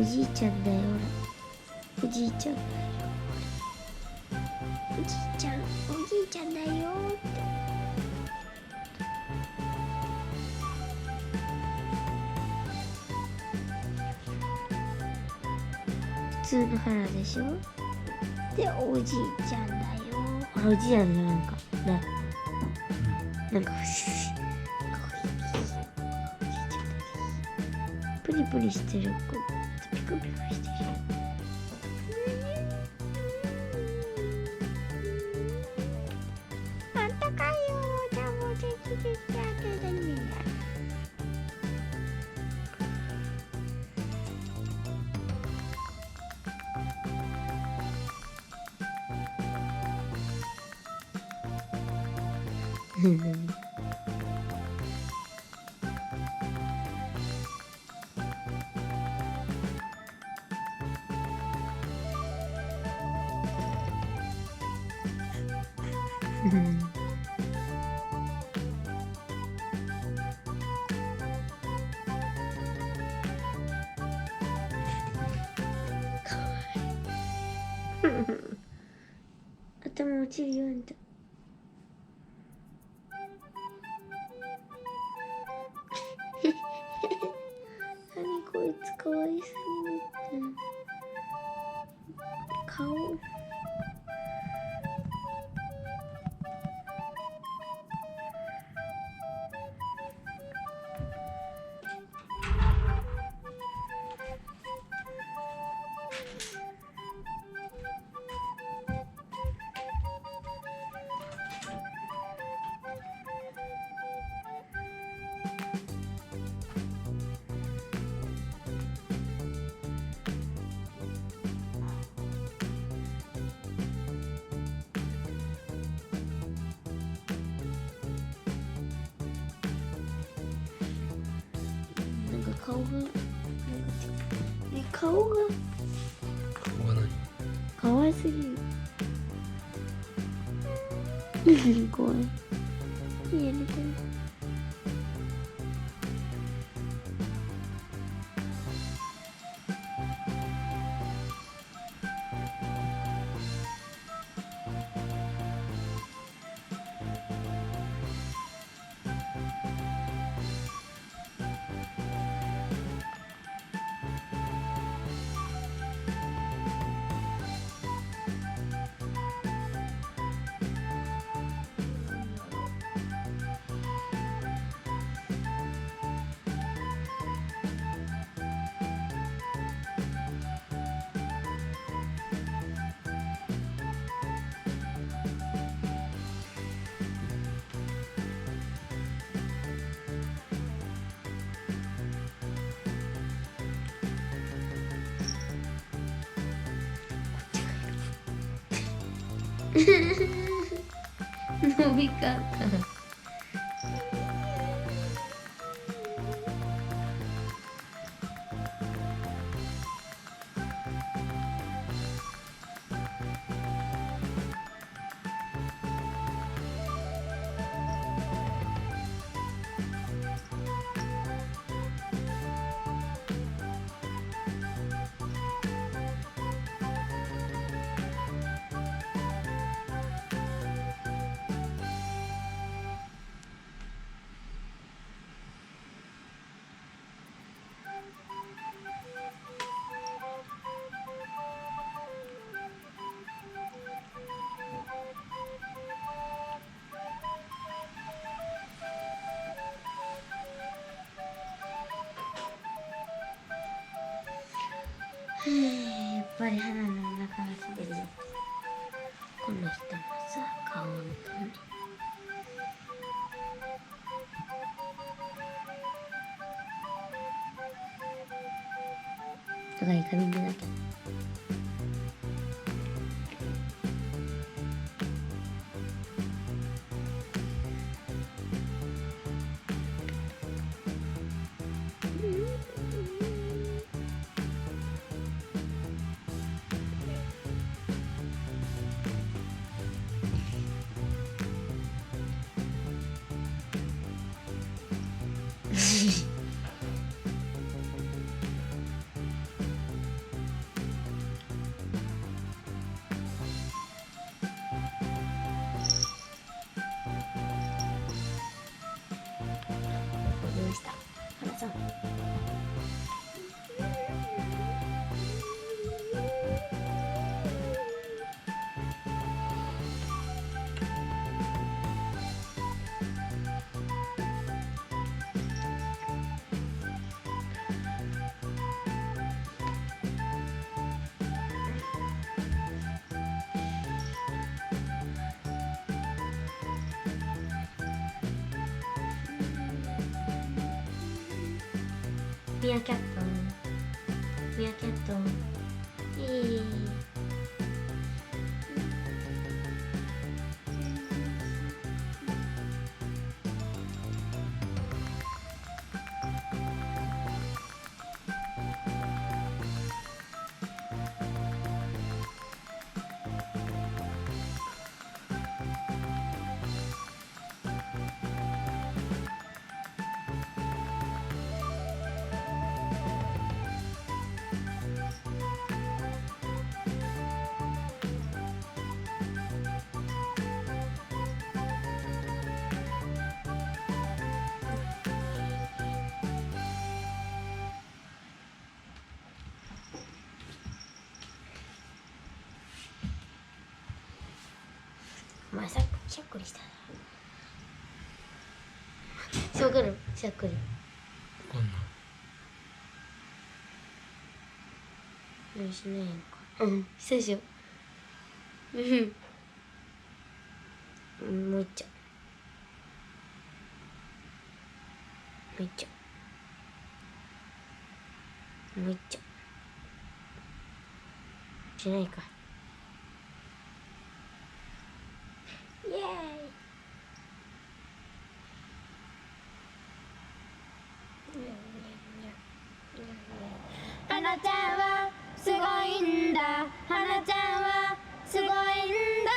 じいちゃんだよ、ほら。おじいちゃんだよ。おじいちゃん、おじいちゃんだよって。普通の腹でしょ。で、おじいちゃんだよ。ほら、おじいちゃんだよ、なんか。ね。なんか、プリプリしてる。ピクピクしてる。あったかいよ。じゃあもうできてきたけどね。頭落ちるよ、あんた。何こいつ、かわいすぎる。顔。顔が顔が何？かわいすぎる。怖い。やりたい。伸び方。やっぱり肌の中が滑るよ。この人のさ、顔を見たね。だから髪でなきゃ。ミアキャットミアキャットお前さっきしゃっくりしたな。わかるしゃっくり。わかんない。よしないのか。うんしたでしょ。もう一丁もう一丁もう一丁しないか。イエーイ。花ちゃんはすごいんだ、花ちゃんはすごいんだ。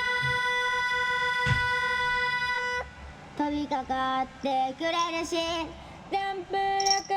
飛びかかってくれるし、ジャンプ力